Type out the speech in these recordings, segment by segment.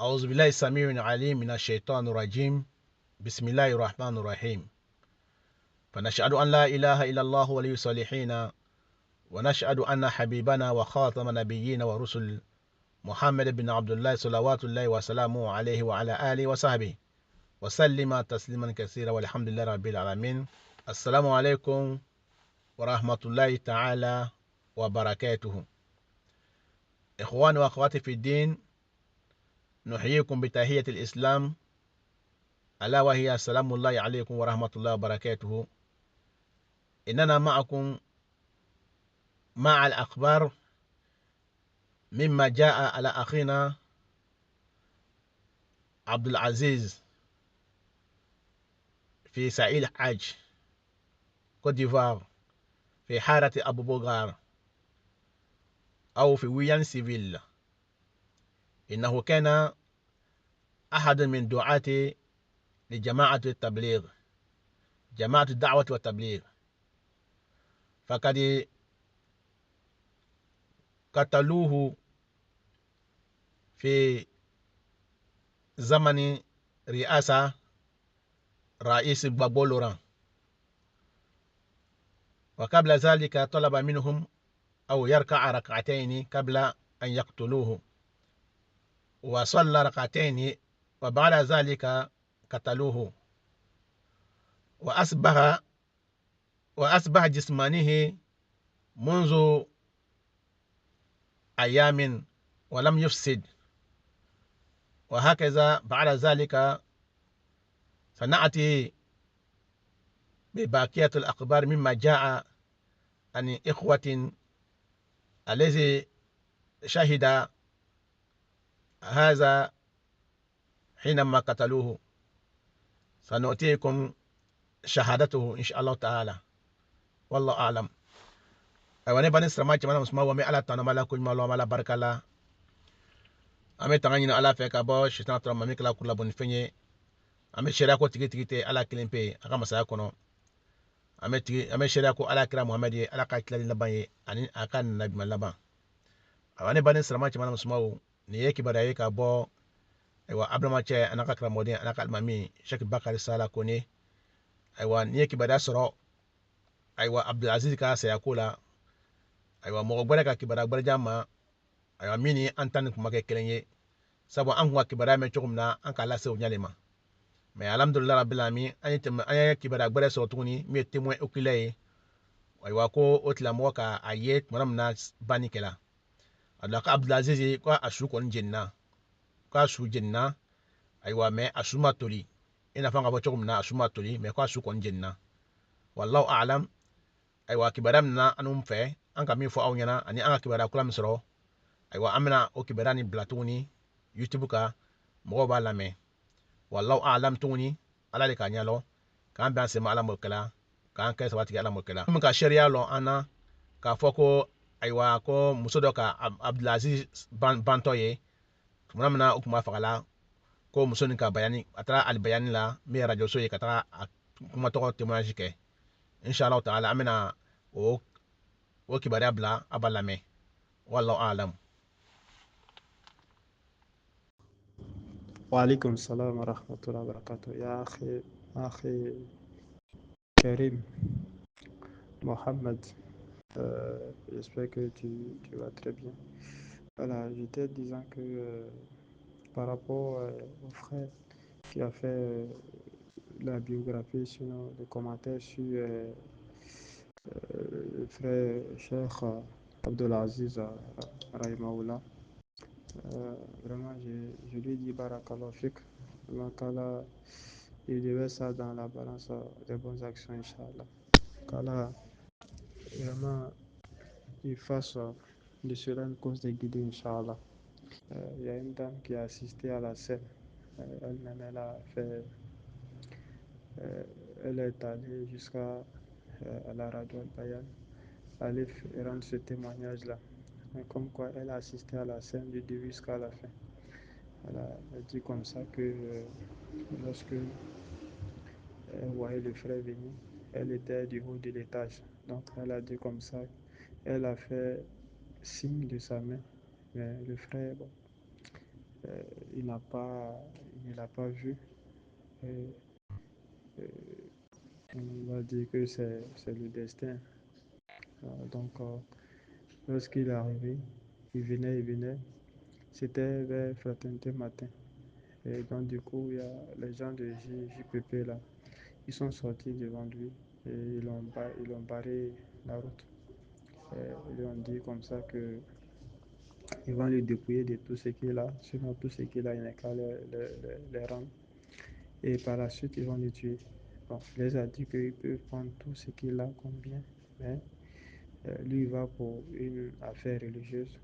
أعوذ بالله السميع العليم من الشيطان الرجيم. بسم الله الرحمن الرحيم. فنشهد أن لا إله إلا الله ولي الصالحين، ونشهد أن حبيبنا وخاتم نبيين ورسل محمد بن عبد الله صلوات الله وسلامه عليه وعلى آله وصحبه وسلم تسليما كثيرا، والحمد لله رب العالمين. السلام عليكم ورحمة الله تعالى وبركاته. إخواني وأخواتي في الدين، نحييكم بتحية الإسلام، ألا وهي السلام الله عليكم ورحمة الله وبركاته. إننا معكم مع الأخبار مما جاء على أخينا عبد العزيز في سعيد حاج كوت ديفوار، في حارة أبو بوغار أو في ويان سيفيل. إنه كان أحد من دعاة لجماعة التبليغ، جماعة الدعوة والتبليغ، فقد قتلوه في زمن رئاسة رئيس بابو لوران، وقبل ذلك طلب منهم أو يركع ركعتين قبل أن يقتلوه، وصلى ركعتين، وبعد ذلك قتلوه، وأصبح جسمانه منذ أيام ولم يفسد. وهكذا بعد ذلك سنأتي بباقية الأخبار مما جاء عن إخوة الذي شهد هذا حينما قتلوه، سنؤتيكم شهادته إن شاء الله تعالى، والله أعلم. wani bani sirama cɛmana musoman wa mi ala tanu mala ko ɲuman lɔ mala barika la. An bɛ tanga ɲini ala fɛ ka bɔ sitan tɔrɔ ma min kɛla kula bɔni fɛn ye. An bɛ sariya ko tigi tɛ ala kelen pe a ka masaya kɔnɔ. An bɛ sariya ko ala kira muhamɛdi ye, ala ka tilali laban ye ani a ka nabiɲuman laban. Wani bani sirama cɛmana musoman, nin ye kibaruya ye ka bɔ ayiwa abudama cɛ ana ka karamɔgɔden ana ka alimami Sheikh Bakari Sala Kone. Ayiwa nin ye kibaruya sɔrɔ ayiwa Abdulaziz ka saya ko la. Ayiwa mɔgɔ gbɛrɛ ka kibaruya gbɛrɛjan ma, ayiwa min ni an ta ni kuma kɛ kelen ye, sabu an kun ka kibaruya mɛn cogo min na an k'a lase o ɲɛ de ma. Mais alhamdulilayi rabbil alamin, an ye kibaruya gbɛrɛ sɔrɔ tuguni min ye témoin oculaire ye, ayiwa ko o tigilamɔgɔ ka a ye tuma min na banni kɛla. A dɔn ko Abdulaziz ko a su kɔni jenina, ko a su jenina, ayiwa mais a su ma toli i n'a fɔ an ka fɔ cogo min na a su ma toli, mais ko a su kɔni jenina. Wallahu a'lam. Ayiwa kibaruya min na an fɛ an ka min fɔ aw ɲɛna ani an ka kibaruya kura min sɔrɔ, ayiwa an bɛna o kibaruya ni bila tuguni YouTube kan, mɔgɔw b'a lamɛn. Wallahu a'lam tuguni, ala de k'a ɲɛlɔ, k'an bɛn an sen ma ala m'o kɛla, k'an kɛ sabatigi ala m'o kɛla. Min ka sariya lɔ an na k'a fɔ ko ayiwa ko muso dɔ ka Abdulaziz bantɔ ye tuma min na o tun b'a fagala, ko muso nin ka bayani, a taara alibayani la min ye radio so ye ka taga a kuma tɔgɔ témoignage kɛ. Inshallah ta'ala an bɛna o kibaruya bila a b'a lamɛn. Wallahu a'lam. وعليكم السلام ورحمة الله وبركاته. يا أخي Karim Mohamed, j'espère que tu vas très bien. Voilà, j'étais disant que par rapport au frère qui a fait la biographie, sinon le commentaire sur le frère Cheikh Abdelaziz Rahimaoula, vraiment je lui dis Barakallah Fik. Allah il devait ça dans la balance des bonnes actions, Inch'Allah. Qu'Allah vraiment il fasse de cela une cause de guider, Inch'Allah. Il y a une dame qui a assisté à la scène. Elle-même, elle a fait. Elle est allée jusqu'à la radio Al-Bayan, aller rendre ce témoignage-là. Comme quoi, elle a assisté à la scène du début jusqu'à la fin. Elle a dit comme ça que lorsque elle voyait le frère venir, elle était du haut de l'étage. Donc, elle a dit comme ça, elle a fait signe de sa main. Mais le frère, bon, il ne l'a pas vu. On va dire que c'est le destin. Donc, lorsqu'il est arrivé, il venait. C'était vers Fraternité Matin. Et donc, du coup, il y a les gens de JPP là. Ils sont sortis devant lui et ils ont barré la route. Et ils lui ont dit comme ça que ils vont lui dépouiller de tout ce qu'il a, sinon tout ce qu'il a, il n'est qu'à les rendre. Et par la suite, ils vont le tuer. Bon, il les a dit qu'ils peuvent prendre tout ce qu'il a comme bien, mais lui, il va pour une affaire religieuse,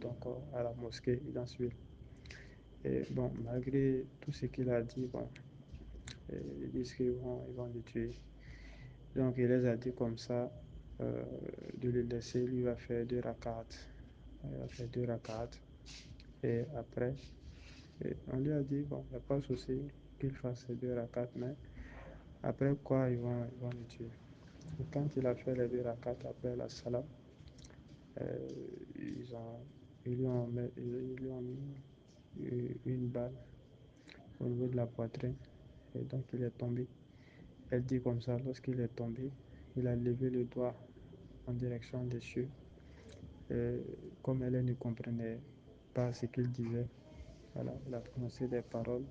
donc à la mosquée Idansville. Et bon, malgré tout ce qu'il a dit, bon, ils disent qu'ils vont le tuer. Donc, il les a dit comme ça, de le laisser, lui va faire 2 rakats. Il va faire 2 rakats. Et après, on lui a dit, bon, il n'y a pas de souci qu'il fasse ces 2 rakats, mais après quoi, ils vont le tuer. Et quand il a fait les 2 rakats après la salam, ils lui ont mis une balle au niveau de la poitrine. Et donc, il est tombé. Elle dit comme ça, lorsqu'il est tombé, il a levé le doigt en direction des cieux. Et comme elle ne comprenait pas ce qu'il disait, voilà, il a prononcé des paroles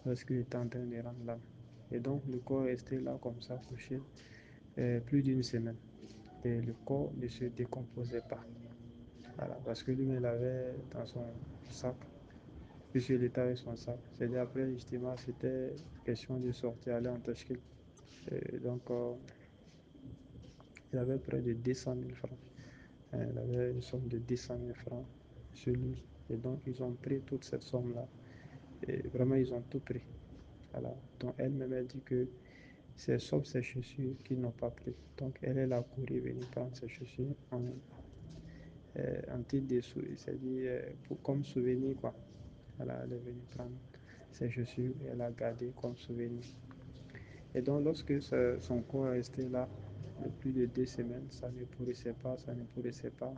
lorsqu'il était en train de rendre l'âme. Et donc, le corps est resté là comme ça, couché, plus d'une semaine. Et le corps ne se décomposait pas. Voilà, parce que lui, il avait dans son sac, puisqu'il était avec son sac. C'est-à-dire après, justement, c'était question de sortir, aller en Tachkil. Et donc, il avait près de 200 000 francs. Il avait une somme de 200 000 francs sur lui. Et donc, ils ont pris toute cette somme-là. Et vraiment, ils ont tout pris. Voilà. Donc, elle-même, elle dit que c'est sauf ses chaussures qu'ils n'ont pas pris. Donc, elle a couru venir prendre ses chaussures en titre de c'est-à-dire comme souvenir, quoi. Voilà, elle est venue prendre ses chaussures et elle a gardé comme souvenir. Et donc, lorsque son corps est resté là, plus de 2 semaines, ça ne pourrissait pas.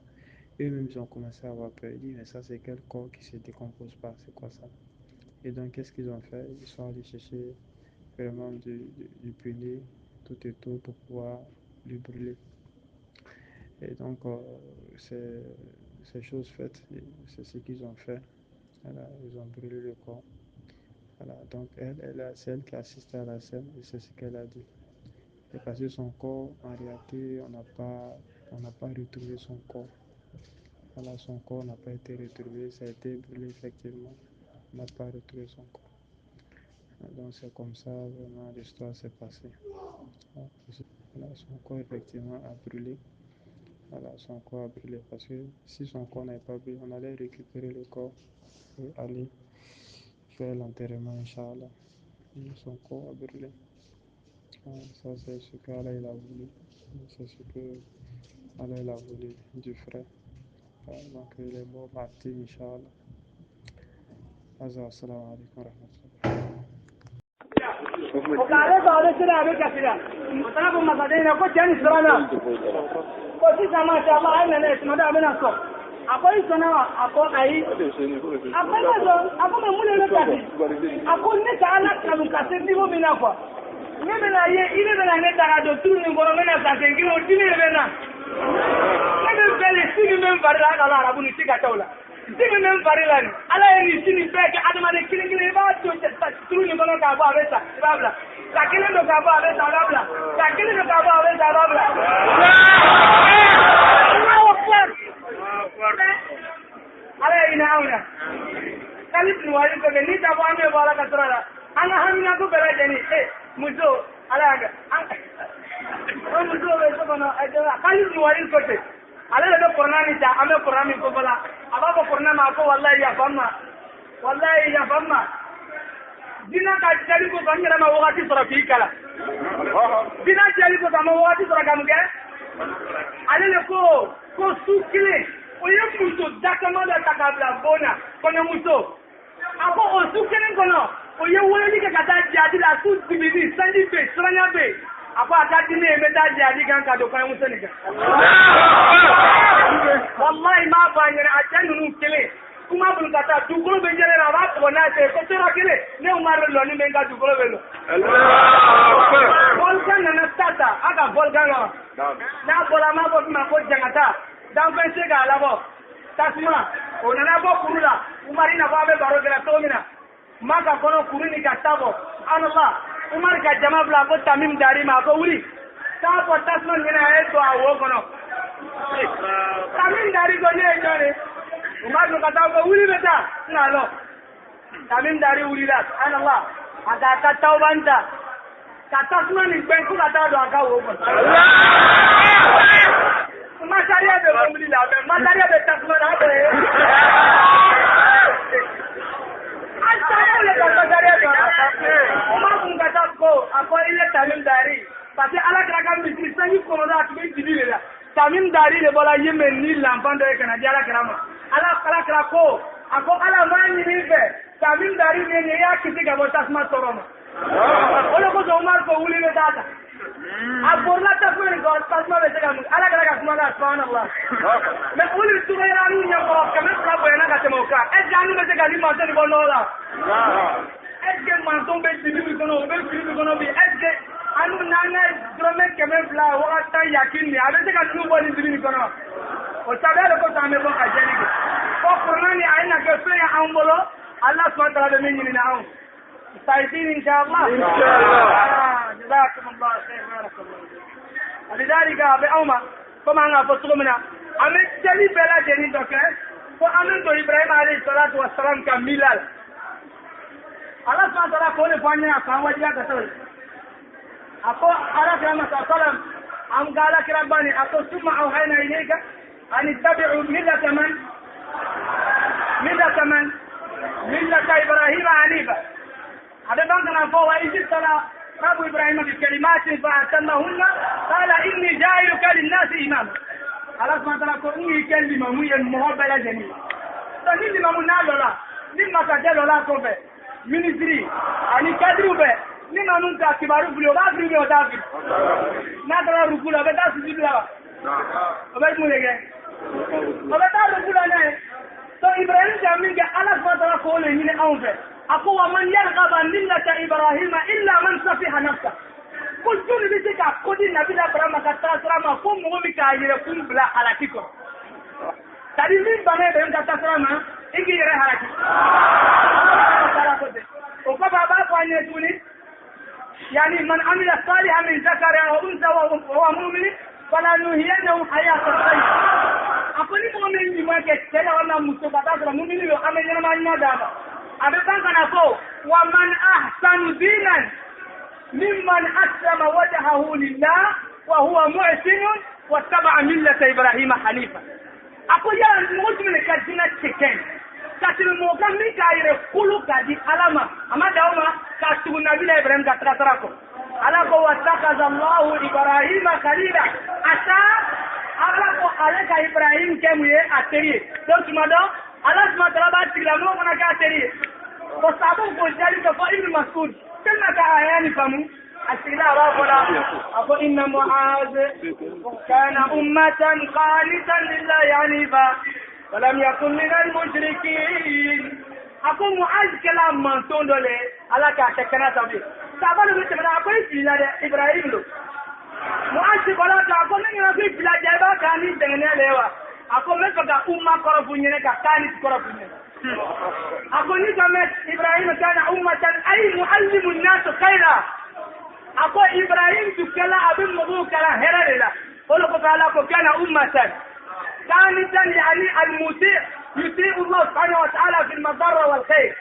Eux-mêmes, ils ont commencé à avoir peur. Ils disent, mais ça, c'est quel corps qui ne se décompose pas? C'est quoi ça? Et donc, qu'est-ce qu'ils ont fait? Ils sont allés chercher vraiment du pneu tout et tout pour pouvoir le brûler. Et donc, c'est chose faite, c'est ce qu'ils ont fait. Voilà, ils ont brûlé le corps. Voilà, donc c'est elle qui assiste à la scène et c'est ce qu'elle a dit. Et parce que son corps, en réalité, on n'a pas retrouvé son corps. Voilà, son corps n'a pas été retrouvé, ça a été brûlé effectivement. On n'a pas retrouvé son corps. Donc c'est comme ça vraiment l'histoire s'est passée. Voilà, son corps effectivement a brûlé. Voilà, son corps a brûlé parce que si son corps n'avait pas brûlé, on allait récupérer le corps et aller faire l'enterrement, Inch'Allah. Son corps a brûlé. Ça, c'est ce qu'Allah il a voulu. C'est ce que Allah il a voulu du frère. Donc, il est mort martyr, Inch'Allah. Assalamu alaikum wa rahmatullah. Akwai sanawa akwai akwai mazo akwai mamule na kafi akwai ne ta ala kalu kase dibo mina kwa ne bena ye ile bena ne ta do turu ni ngoro mena sa tengi o dine bena ne be bele sini men barra kala arabu ni tika tawla sini men barra ni ala ni sini beke adama ne kilingile ba to turu ni ngoro ka ba abesa babla la kile do ka ba abesa babla la kile do ka ba abesa babla ala ina auna kalif ni wali ko ni ta ba me bala ka trala ana hamina ko bela jeni muzo ala ga on muzo be so kono ajala kalif ni wali ko te ala do qur'ani ta ame qur'ani ko bala aba ko qur'ana ma ko wallahi ya famma dina ka jali ko bangera ma wakati sura fi kala dina jali ko ma wakati sura kamuke ale ko sukile oye muso dakama da takabla bona kono muso ako osukene kono oye wele ke kata jadi la su dibidi sandi be sranya be ako akati ne meta jadi kan ka do kono muso ne wallahi ma banyere atanu nu kele kuma bulu kata dugukolo bɛ jɛlen na a b'a fɔ n'a cɛ ko tora kelen ne Umaru lɔ ni bɛ n ka dugukolo bɛ lɔ. Volcan nana tata a ka volcan lɔ n'a bɔra an b'a fɔ min ma ko jangata danfɛn se k'a labɔ tasuma o nana bɔ kuru la Umaru na fɔ a bɛ baro kɛra cogo min na ma ka kɔnɔ kuru ni ka taa bɔ anala Umaru ka jama bila ko Tamim Dari ma a ko wuli taa fɔ tasuma ɲinɛ a ye don a wo kɔnɔ Tamim Dari ko ne ye jɔn de Umaru ka taa ko wuli bɛ taa n'a lɔ Tamim Dari wulila anala a ka taa tawban ta ka tasuma nin gbɛn fo ka taa don a ka wo kɔnɔ masariya bɛ mobili la mɛ masariya bɛ tasuma na a bɛ ye asariya le ka masariya dɔn Umaru ka taa ko a ko i ye Tamim Dari parce que Alakira ka misiri sanji kɔnɔna a tun bɛ dibi de la Tamim Dari de bɔra Yemen ni lanfan dɔ ye ka na di Alakira ma Alakira ko a ko Ala m'a ɲini fɛ Tamim Dari min ye y'a kisi ka bɔ tasuma tɔɔrɔ ma o de kosɔn Umaru ko wuli bɛ taa ta a borila tasuma nin kɔ tasuma bɛ se ka mun Alakira ka kuma la subhanallah mais olu tugura n'u ɲɛkɔrɔ kɛmɛ fila bonyana ka tɛmɛ o kan est ce que an bɛ se ka ni mansa nin bɔ nɔgɔ la est ce que mansaw bɛ dibi min kɔnɔ u bɛ fili min kɔnɔ bi est ce que anu n'an ka dɔrɔmɛ kɛmɛ fila wagati tan yakin nin a bɛ se ka ninnu bɔ nin dibi nin kɔnɔ o sababu de kosɔn an bɛ bɔ ka jɛli kɛ ko kuranɛ nin a ye na kɛ fɛn ye an bolo Allah subhanahu wa ta'ala bɛ min ɲini na anw سعيدين إن شاء الله جزاكم الله خير بارك الله لذلك بأوما كما أنا فتقمنا أمن جلي بلا جنين دوكا فأمن تو إبراهيم عليه الصلاة والسلام كميلال الله سبحانه وتعالى كون فانيا كان وجهه كسر أكو على كلام السلام أم قال كرباني أكو ثم أوحينا إليك أن اتبعوا ملة إبراهيم حنيفا هذا بانكنا فوق إذ ترى رب إبراهيم بكلمات فأتمهن قال إني جاعلك للناس إماما الله سبحانه وتعالى كوني كلمة مهمة مهبلة جميلة تني لما منالولا لما كجلولا كوبه ministry ani kadru be ni manun ka kibaru bulu ba bulu o dafi na dara rukula be da sisi bula o be mu lege o be da rukula ne so Ibrahim jamin ga Allah subhanahu wa ta'ala ko le ni awbe ako wa man yarghaba millata Ibrahim illa man safiha nafsa ko joni bi se ka ko di nabi Ibrahim ka tasrama ko mo mi ka yire kun bula halakiko tadi min bane be ka tasrama igi yire halaki o ko baba ko anye tuni yani man amila salihan min zakara wa unsa wa huwa mu'min fala nuhiyanahu hayatan tayyibah ako ni mu'min ni ma ke tela wala muso bata sura mu'min yo amenya ma nya dama abe kana ko wa man ahsanu dinan mimman aslama wajhahu lillah wa huwa muhsin wattaba millata Ibrahim hanifa ako ya mu'min ka dina chicken katiri mo kan mi ka yire kulu kadi alama amadauma ka tugu nabila Ibrahim ka tratarako alako watakaza Allah Ibrahim khalila asa alako alaka Ibrahim kemuye ateri donc mado Allah subhanahu wa ta'ala tigla mo kana ka ateri ko sabu ko jali ko Ibn Mas'ud kana ka ayani famu asila rabbuna ako inna mu'az kana ummatan qanitan lillahi hanifa ولم يكن من المشركين أكون معاذ كلام من تندله على كأشكنا تبي سأقول لك من أقول في إبراهيم له معاذ كلا تأقول لك من في بلاد جبا كاني تغني لوا أقول لك كذا أمة كرفوني كاني كرفوني أقول لك من إبراهيم كان أمة أي معلم الناس خيرا أقول إبراهيم تكلا أبن مبوك كلا هرلا قولوا كذا كان أمة ثانيا يعني المطيع يطيع الله سبحانه وتعالى في المضر والخير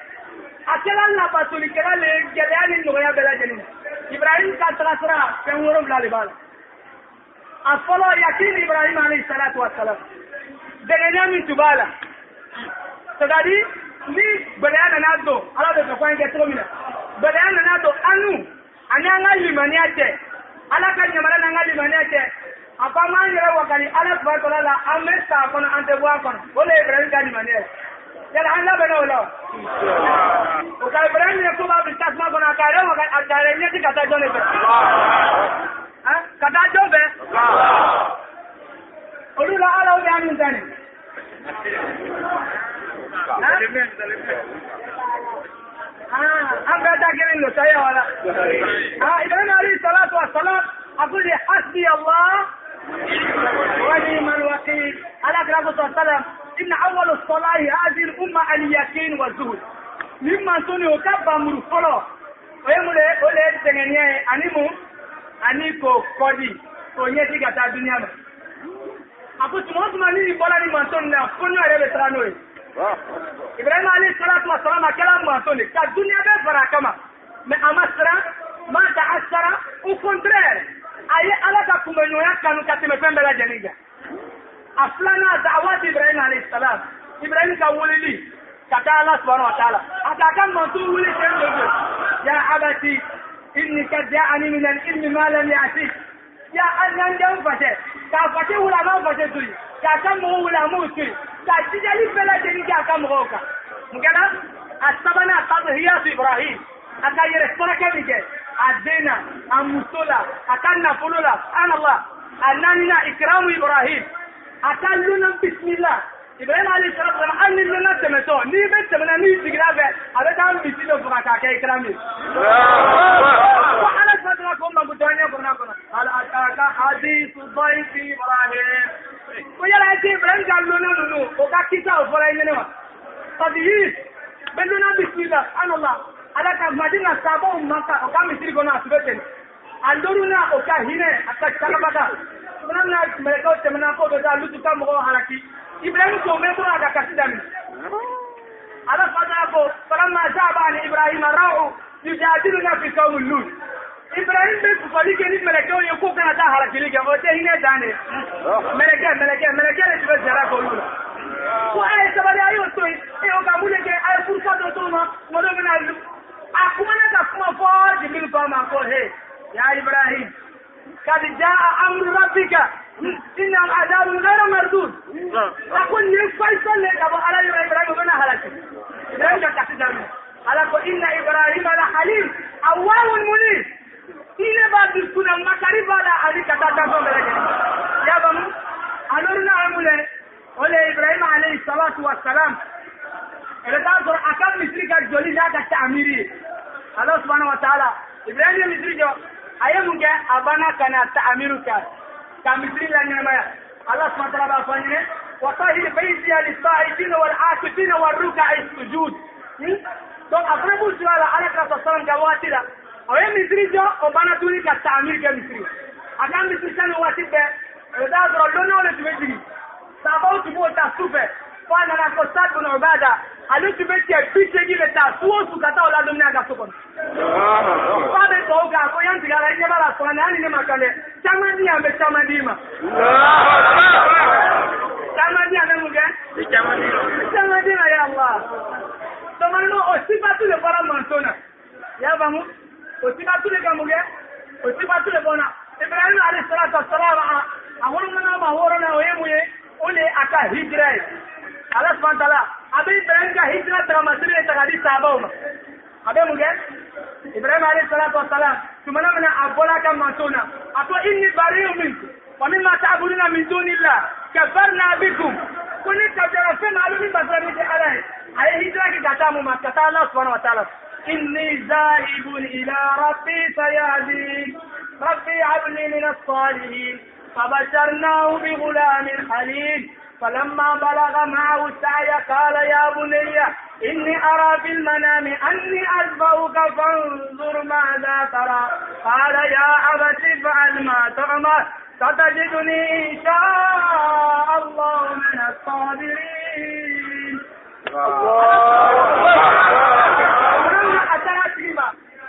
أكلا لا بطل كلا لجليان النغيا بلا جنين إبراهيم كان تغسرا كان ورم لا لبالا أفضل يكين إبراهيم عليه الصلاة والسلام دنيا من تبالا تداري ni بليانا نادو على ذلك فاين كترومنا بليانا نادو أنا نغالي منياتي على كان يمالا نغالي منياتي apa man yɛrɛ wakali ala subhanahu wa ta'ala an bɛ sa kɔnɔ an tɛ bɔ a kɔnɔ o de ye Ibrahim ka limaniya ye yala an labɛnna o la o ka Ibrahim ye ko b'a bi tasuma kɔnɔ a ka yɛrɛ wakali a ka yɛrɛ ɲɛti ka taa jɔn de fɛ ka taa jɔn fɛ olu la ala o de y'a min ta nin an bɛɛ da kelen don saya wala Ibrahim alayhi salatu wa salam a ko de hasbi Allah wa ni'mal wakil ala kira ko sallam inna awwal as-salahi hadhihi al-umma al-yaqin wa zuhd mimma suni o ka bamuru fɔlɔ o ye mun de o de tɛŋɛniya ye ani ko kɔdi o ɲɛti ka taa duniya ma a ko tuma o tuma ni bɔra ni manso na fo ɲɔ yɛrɛ bɛ taga n'o ye Ibrahim alayhi salatu wa salam a kɛra manso de ka duniya bɛɛ fara a kama mais a ma siran ma ta'assara au contraire a ye ala ka kunbɛɲɔgɔnya kanu ka tɛmɛ fɛn bɛɛ lajɛlen kan a filanan da'awati Ibrahim alayhi salam Ibrahim ka weleli ka taa ala subhanahu wa ta'ala a k'a ka manso wuli sen dɔ fɛ ya abati inni qad ja'ani min al-ilmi ma lam ya'tik ya an den fasɛ k'a fasɛ wuli a ma fasɛ to yen k'a ka mɔgɔw wuli a m'o to yen ka jijali bɛɛ lajɛlen kɛ a ka mɔgɔw kan mun kɛra a sabanan tadhiyatu Ibrahim a ka yɛrɛ furakɛ min kɛ a den na a muso la a ka nafolo la subhanallah a naaninan ikramu Ibrahim a ka lona bisimila Ibrahim alayhi salatu wa salam hali ni lona tɛmɛtɔ n'i bɛ tɛmɛna n'i jiginna fɛ a bɛ taa misi dɔ faga k'a kɛ ikramu ye ko ala sɔnna ko mankutɔnya kɔnɔ hal ataka hadithu dayfi Ibrahim ko yala ɛ tɛ Ibrahim ka lona ninnu o ka kisa o fɔra ye ne ma tadhiyat bɛ lona bisimila subhanallah ala ka Madina sabaw Maka o ka misiri kɔnɔ a tun bɛ ten a loruna o ka hinɛ a ka calabaka fana bɛna mɛlɛkɛw tɛmɛna ko dɔ taa Lutu ka mɔgɔw halaki Ibrahim ko mɛ bɔ a ka kasi daminɛ ala fana ko falamma zahaba an Ibrahim ra'u yujadiluna fi qawmi Lut Ibrahim bɛ kufali kɛ ni mɛlɛkɛw ye ko kana taa halakili kɛ o tɛ hinɛ dan de mɛlɛkɛ de tun bɛ jara k'olu la ko a ye sabali a y'o to yen o ka mun de kɛ a ye furusa dɔ t'o ma mɔdɔ bɛna lu a kumana ka kuma fɔ Jibril ko a ma ko he ya Ibrahim kad jaa amru rabbika inna al-adab ghayra mardud a ko ni faisal le ka bɔ ala yɔrɔ Ibrahim bɛna halaki Ibrahim ka kasi daminɛ ala ko inna Ibrahim la halim awwahun munib ile b'a dusukun na makari b'a la ali ka taa danfɛn bɛɛ lajɛlen y'a faamu alors na amule ole Ibrahim alayhi salatu wa salam ele taa sɔrɔ a ka misiri ka joli n'a ka ta'amiri ye Allah subhanahu wa ta'ala Ibrahim ye misiri jɔ a ye mun kɛ a banna ka na ta'amiru kɛ ka misiri la ɲɛnamaya Allah subhanahu wa ta'ala b'a fɔ an ye wa tahhir baytiya lis-sa'ifina wal-'akifina war-ruk'i sujud donc a fana b'u sira la ala ka sallam ka waati la o ye misiri jɔ o banna tuguni ka ta'amiri kɛ misiri a ka misiri sani waati bɛɛ ele taa sɔrɔ lɔnnaw de tun bɛ jigin sabaw tun b'o ta su fɛ fo a nana ko Sa'd bin Ubada ale tun bɛ cɛ 80 de ta su o su ka taa o ladumuni a ka so kɔnɔ fa bɛ tɔw kan ko yan tigɛ la i ɲɛ b'a la sɔrɔ hali ne ma kan dɛ caman di yan bɛ caman d'i ma caman di yan bɛ mun kɛ caman di ma ya Allah tɔmɔni o sifatu de fɔra manso na i y'a faamu o sifatu de ka mun kɛ o sifatu de fɔ na Ibrahim alayhi salatu wa salam a wɔrɔmana ma wɔrɔ na o ye mun ye o de ye a ka hijira ye Allah subhanahu wa ta'ala a bɛ Ibrahim ka hijira tagamasiri ye ta k'a di sahabaw ma a bɛ mun kɛ Ibrahim alayhi salatu wa salam tumana min na a bɔra ka manso na a ko inni bari'un minkum wa mimma ta'buduna min dunillah kafarna bikum ko ni kabila fɛn na alu min basira ni tɛ ala ye a ye hijira kɛ ka taa mun ma ka taa Allah subhanahu wa ta'ala inni zahibun ila rabbi sayahdin rabbi habli min as-salihin فبشرناه بغلام حليم فلما بلغ معه السعي قال يا بني إني أرى في المنام أني أذبحك فانظر ماذا ترى قال يا أبت افعل ما تؤمر ستجدني إن شاء الله من الصابرين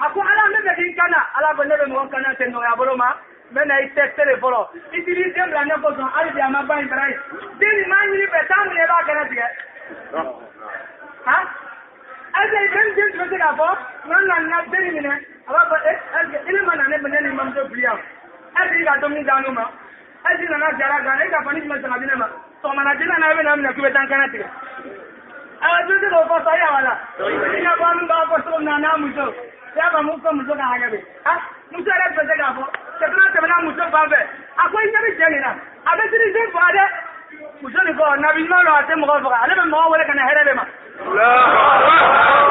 أقول على ماذا كان على بني مكان تنو يا بروما mena i testere fɔlɔ itili dem la ne ko sɔn hali bi a ma ban Ibrahim den maa ɲini fɛ taa mun de b'a kɛnɛ tigɛ han est-ce que Ibrahim den tun bɛ se k'a fɔ n'an na den minɛ a b'a fɔ est-ce que i ne ma na ne minɛ ni mamuso fili yan est-ce que i ka dumuni d'an ma est-ce que i nana jara kan e ka fɔ ni jumɛn sanga di ne ma sɔgɔmada di nana e bɛ na minɛ k'i bɛ taa n kɛnɛ tigɛ ayiwa tun tɛ k'o fɔ sa ya wala i ka fɔ min b'a fɔ cogo min na n'a muso y'a faamu ko muso ka hakɛ bɛ muso yɛrɛ tun bɛ se k'a fɔ tɛmɛna muso fan fɛ a ko i ɲɛ bɛ cɛ nin na a bɛ siri den faga dɛ muso nin fɔ nabi ɲuman don a tɛ mɔgɔ faga ale bɛ mɔgɔ wele ka na hɛrɛ de ma الله